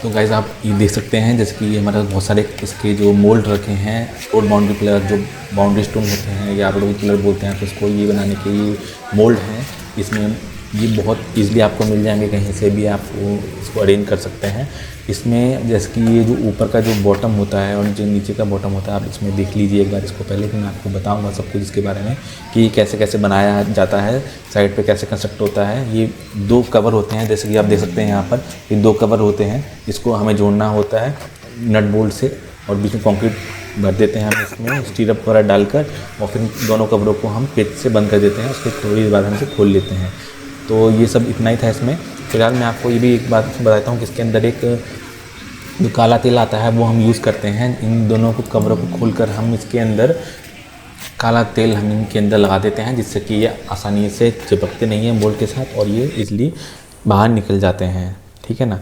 तो गाइस आप ये देख सकते हैं जैसे कि ये हमारे पास बहुत सारे इसके जो मोल्ड रखे हैं, रोड बाउंड्री पिलर जो बाउंड्री स्टोन होते हैं या रोड पिलर बोलते हैं, तो इसको ये बनाने के ये मोल्ड हैं। इसमें ये बहुत ईज़िली आपको मिल जाएंगे, कहीं से भी आप इसको अरेंज कर सकते हैं। इसमें जैसे कि ये जो ऊपर का जो बॉटम होता है और जो नीचे का बॉटम होता है, आप इसमें देख लीजिए एक बार इसको। पहले भी मैं आपको बताऊंगा सब कुछ इसके बारे में कि कैसे कैसे बनाया जाता है, साइड पे कैसे कंस्ट्रक्ट होता है। ये 2 कवर होते हैं, जैसे कि आप देख सकते हैं यहाँ पर ये 2 कवर होते हैं। इसको हमें जोड़ना होता है नट बोल्ट से और बीच में कंक्रीट भर देते हैं हम इसमें स्टीरअप वगैरह डालकर, और फिर दोनों कवरों को हम पेच से बंद कर देते हैं। उसके थोड़ी देर बाद हम इसे खोल लेते हैं। तो ये सब इतना ही था इसमें। फिलहाल मैं आपको ये भी एक बात बताता हूँ कि इसके अंदर एक जो काला तेल आता है वो हम यूज़ करते हैं। इन दोनों को कवरों को खोलकर हम इसके अंदर काला तेल हम इनके अंदर लगा देते हैं, जिससे कि ये आसानी से चिपकते नहीं हैं बोल्ट के साथ और ये इजली बाहर निकल जाते हैं। ठीक है ना।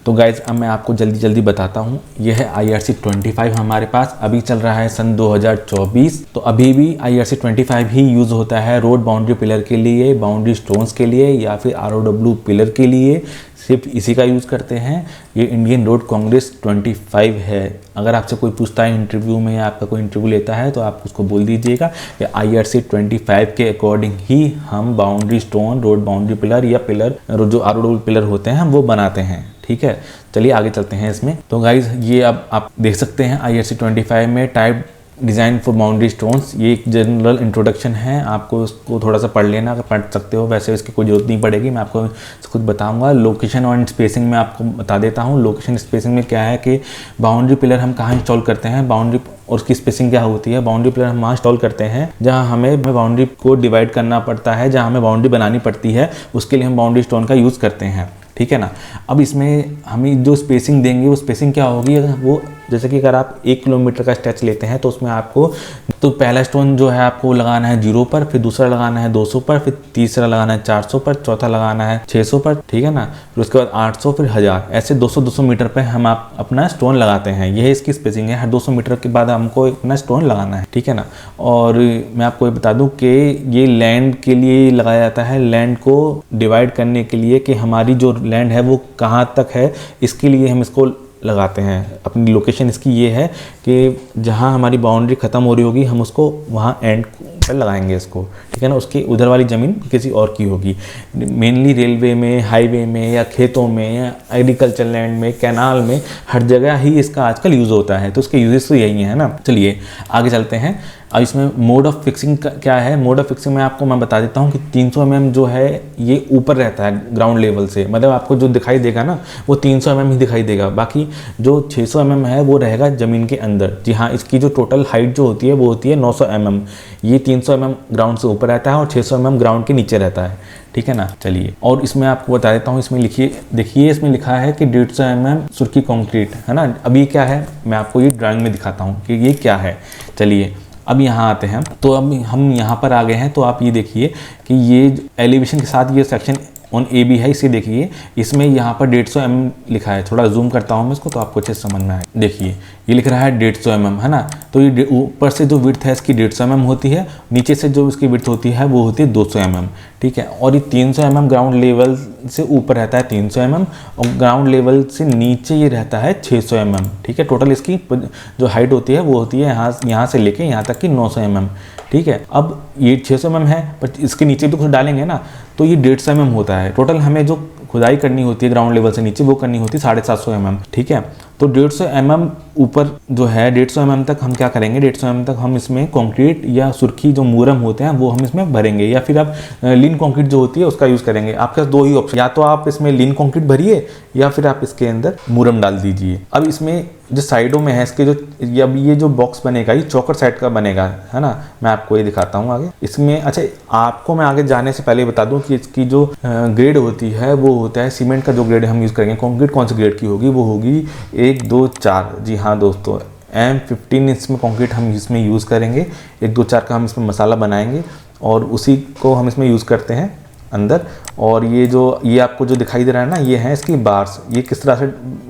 तो गाइज़ अब मैं आपको जल्दी बताता हूँ। यह है IRC-25 हमारे पास अभी चल रहा है सन 2024। तो अभी भी IRC-25 ही यूज़ होता है रोड बाउंड्री पिलर के लिए, बाउंड्री स्टोन्स के लिए या फिर ROW पिलर के लिए, सिर्फ इसी का यूज़ करते हैं। ये इंडियन रोड कांग्रेस 25 है। अगर आपसे कोई पूछता है इंटरव्यू में या आपका कोई इंटरव्यू लेता है तो आप उसको बोल दीजिएगा कि IRC-25 के अकॉर्डिंग ही हम boundary stone, road boundary pillar या पिलर जो ROW पिलर होते हैं हम वो बनाते हैं। ठीक है, चलिए आगे चलते हैं इसमें। तो गाइज ये अब आप देख सकते हैं IRC-25 में type design for boundary stones, ये एक जनरल इंट्रोडक्शन है। आपको उसको थोड़ा सा पढ़ लेना, अगर पढ़ सकते हो, वैसे इसकी कोई ज़रूरत नहीं पड़ेगी, मैं आपको कुछ बताऊंगा। लोकेशन और स्पेसिंग में आपको बता देता हूँ। लोकेशन स्पेसिंग में क्या है कि बाउंड्री पिलर हम कहाँ इंस्टॉल करते हैं, बाउंड्री और उसकी स्पेसिंग क्या होती है। बाउंड्री पिलर हम वहाँ इंस्टॉल करते हैं जहाँ हमें बाउंड्री को डिवाइड करना पड़ता है, जहाँ हमें बाउंड्री बनानी पड़ती है, उसके लिए हम बाउंड्री स्टोन का यूज़ करते हैं। ठीक है ना। अब इसमें हम जो स्पेसिंग देंगे वो स्पेसिंग क्या होगी, वो जैसे कि अगर आप 1 किलोमीटर का स्ट्रेच लेते हैं तो उसमें आपको तो पहला स्टोन जो है आपको लगाना है 0 पर, फिर दूसरा लगाना है 200 पर, फिर तीसरा लगाना है 400 पर, चौथा लगाना है 600 पर। ठीक है ना। फिर उसके बाद 800, फिर 1000, ऐसे 200 मीटर पर हम आप अपना स्टोन लगाते हैं। यह इसकी स्पेसिंग है। हर 200 मीटर के बाद हमको अपना स्टोन लगाना है। ठीक है ना। और मैं आपको ये बता दूं कि ये लैंड के लिए लगाया जाता है, लैंड को डिवाइड करने के लिए कि हमारी जो लैंड है वो कहाँ तक है, इसके लिए हम इसको लगाते हैं। अपनी लोकेशन इसकी ये है कि जहाँ हमारी बाउंड्री ख़त्म हो रही होगी हम उसको वहाँ एंड पर लगाएंगे इसको। ठीक है ना। उसकी उधर वाली ज़मीन किसी और की होगी। मेनली रेलवे में, हाईवे में या खेतों में या एग्रीकल्चर लैंड में, कैनाल में, हर जगह ही इसका आजकल यूज़ होता है। तो उसके यूजेस तो यही है ना। चलिए आगे चलते हैं। अब इसमें मोड ऑफ फिक्सिंग क्या है। मोड ऑफ फिक्सिंग में आपको मैं बता देता हूँ कि 300 mm जो है ये ऊपर रहता है ग्राउंड लेवल से, मतलब आपको जो दिखाई देगा ना वो 300 mm ही दिखाई देगा। बाकी जो 600 mm है वो रहेगा ज़मीन के अंदर। जी हाँ, इसकी जो टोटल हाइट जो होती है वो होती है 900 mm। ये 300 mm ग्राउंड से ऊपर रहता है और 600 mm ग्राउंड के नीचे रहता है। ठीक है ना। चलिए और इसमें आपको बता देता हूँ, इसमें लिखिए, देखिए इसमें लिखा है कि 150 mm सुर्खी कंक्रीट, है ना। अभी क्या है मैं आपको ये ड्राइंग में दिखाता हूँ कि ये क्या है। चलिए अब यहाँ आते हैं। तो अब हम यहाँ पर आ गए हैं। तो आप ये देखिए कि ये एलिवेशन के साथ ये सेक्शन ऑन AB है, इसे देखिए। इसमें यहाँ पर 150 mm लिखा है। थोड़ा जूम करता हूँ मैं इसको तो आपको अच्छे से समझ में आए। देखिए ये लिख रहा है 150 mm, है ना। तो ये ऊपर से जो विड्थ है इसकी 150 mm होती है, नीचे से जो इसकी विड्थ होती है वो होती है 200 mm। ठीक है। और ये 300 mm ग्राउंड लेवल से ऊपर रहता है 300 mm और ग्राउंड लेवल से नीचे ये रहता है 600 mm। ठीक है। टोटल इसकी जो हाइट होती है वो होती है यहाँ से लेके यहाँ तक की 900 mm। ठीक है। अब ये 600 mm है पर इसके नीचे भी कुछ डालेंगे ना तो ये 150 mm होता है। टोटल हमें जो खुदाई करनी होती है ग्राउंड लेवल से नीचे वो करनी होती है 750 mm। ठीक है। तो 150 mm ऊपर जो है 150 mm तक हम क्या करेंगे, 150 mm तक हम इसमें कंक्रीट या सुर्खी जो मूरम होते हैं वो हम इसमें भरेंगे, या फिर आप लीन कंक्रीट जो होती है उसका यूज़ करेंगे। आपके पास 2 ही ऑप्शन, या तो आप इसमें लीन कंक्रीट भरिए या फिर आप इसके अंदर मूरम डाल दीजिए। अब इसमें जो साइडों में है इसके जो अब ये जो बॉक्स बनेगा ये चौकर साइड का बनेगा, है ना। मैं आपको ये दिखाता हूँ आगे इसमें। अच्छा आपको मैं आगे जाने से पहले बता दूँ कि इसकी जो ग्रेड होती है वो होता है सीमेंट का जो ग्रेड हम यूज़ करेंगे। कंक्रीट कौन सी ग्रेड की होगी, वो होगी 1, 2, 4। जी हाँ दोस्तों, M15 इसमें कंक्रीट हम इसमें यूज़ करेंगे। 1, 2, 4 का हम इसमें मसाला बनाएंगे और उसी को हम इसमें यूज़ करते हैं अंदर। और ये आपको जो दिखाई दे रहा है ना ये है इसकी बार्स। ये किस तरह से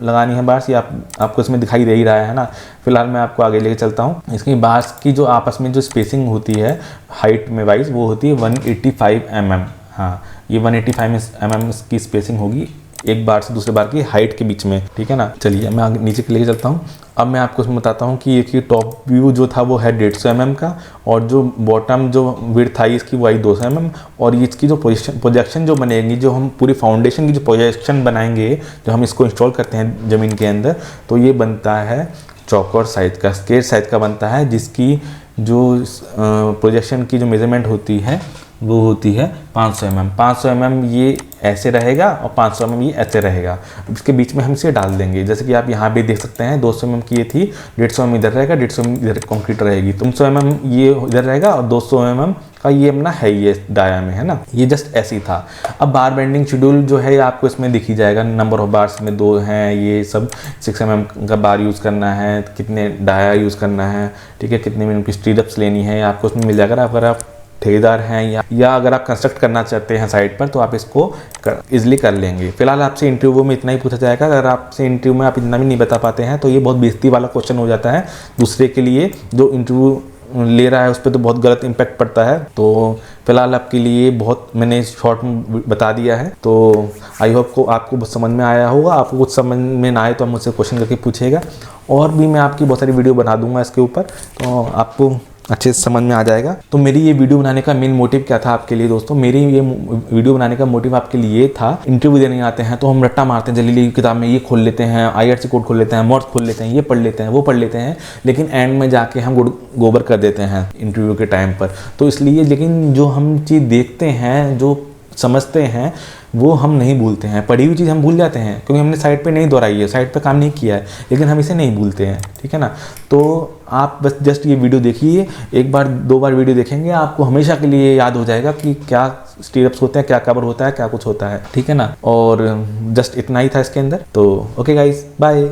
लगानी है बार्स ये आपको इसमें दिखाई दे ही रहा है ना। फिलहाल मैं आपको आगे लेके चलता हूँ। इसकी बार्स की जो आपस में जो स्पेसिंग होती है हाइट में वाइज वो होती है 185 mm। हाँ ये 185 mm की स्पेसिंग होगी एक बार से दूसरे बार की हाइट के बीच में, ठीक है ना। चलिए मैं आगे नीचे के लेके चलता हूँ। अब मैं आपको इसमें बताता हूँ कि एक ये टॉप व्यू जो था वो है 150 mm का, और जो बॉटम जो विड्थ आई इसकी वो आई 200 mm, और ये इसकी जो प्रोजेक्शन जो बनेगी, जो हम पूरी फाउंडेशन की जो प्रोजेक्शन बनाएंगे, जो हम इसको इंस्टॉल करते हैं ज़मीन के अंदर, तो ये बनता है चौकोर साइज का, स्क्वायर साइज का बनता है, जिसकी जो प्रोजेक्शन की जो मेजरमेंट होती है वो होती है 500 mm। 500 mm ये ऐसे रहेगा और 500 mm ये ऐसे रहेगा। इसके बीच में हम इसे डाल देंगे, जैसे कि आप यहाँ भी देख सकते हैं 200 mm की ये थी, 150 mm इधर रहेगा, 150 mm इधर कंक्रीट रहेगी, 300 mm ये इधर रहेगा और 200 mm का ये अपना है ये डाया में, है ना। ये जस्ट ऐसे ही था। अब बार बेंडिंग शेड्यूल जो है आपको इसमें दिख ही जाएगा, नंबर ऑफ बार्स में 2 हैं, ये सब 6 mm का बार यूज़ करना है, कितने डाया यूज़ करना है, ठीक है, कितने मिनट की स्टीरअप्स लेनी है, आपको उसमें मिल जाएगा। अगर आप ठेकेदार हैं या अगर आप कंस्ट्रक्ट करना चाहते हैं साइट पर, तो आप इसको इजीली कर लेंगे। फिलहाल आपसे इंटरव्यू में इतना ही पूछा जाएगा। अगर आपसे इंटरव्यू में आप इतना भी नहीं बता पाते हैं तो ये बहुत बेइज्जती वाला क्वेश्चन हो जाता है दूसरे के लिए, जो इंटरव्यू ले रहा है उस पर तो बहुत गलत इम्पैक्ट पड़ता है। तो फिलहाल आपके लिए बहुत मैंने शॉर्ट में बता दिया है, तो आई होप को आपको बहुत समझ में आया होगा। आपको कुछ समझ में ना आए तो आप मुझसे क्वेश्चन करके पूछिएगा, और भी मैं आपकी बहुत सारी वीडियो बना दूंगा इसके ऊपर, तो आपको अच्छे से समझ में आ जाएगा। तो मेरी ये वीडियो बनाने का मेन मोटिव क्या था आपके लिए दोस्तों, मेरी ये वीडियो बनाने का मोटिव आपके लिए था, इंटरव्यू देने आते हैं तो हम रट्टा मारते हैं, जल्दी किताब में ये खोल लेते हैं, IRC कोड खोल लेते हैं, मॉड्स खोल लेते हैं, ये पढ़ लेते हैं, वो पढ़ लेते हैं, लेकिन एंड में जाके हम गोबर कर देते हैं इंटरव्यू के टाइम पर। तो इसलिए, लेकिन जो हम चीज़ देखते हैं, जो समझते हैं, वो हम नहीं भूलते हैं। पढ़ी हुई चीज़ हम भूल जाते हैं क्योंकि हमने साइट पे नहीं दोहराई है, साइट पे काम नहीं किया है, लेकिन हम इसे नहीं भूलते हैं, ठीक है ना। तो आप बस जस्ट ये वीडियो देखिए, एक बार 2 बार वीडियो देखेंगे, आपको हमेशा के लिए याद हो जाएगा कि क्या स्टीरअप्स होते हैं, क्या कवर होता है, क्या कुछ होता है, ठीक है ना। और जस्ट इतना ही था इसके अंदर। तो ओके गाइज, बाय।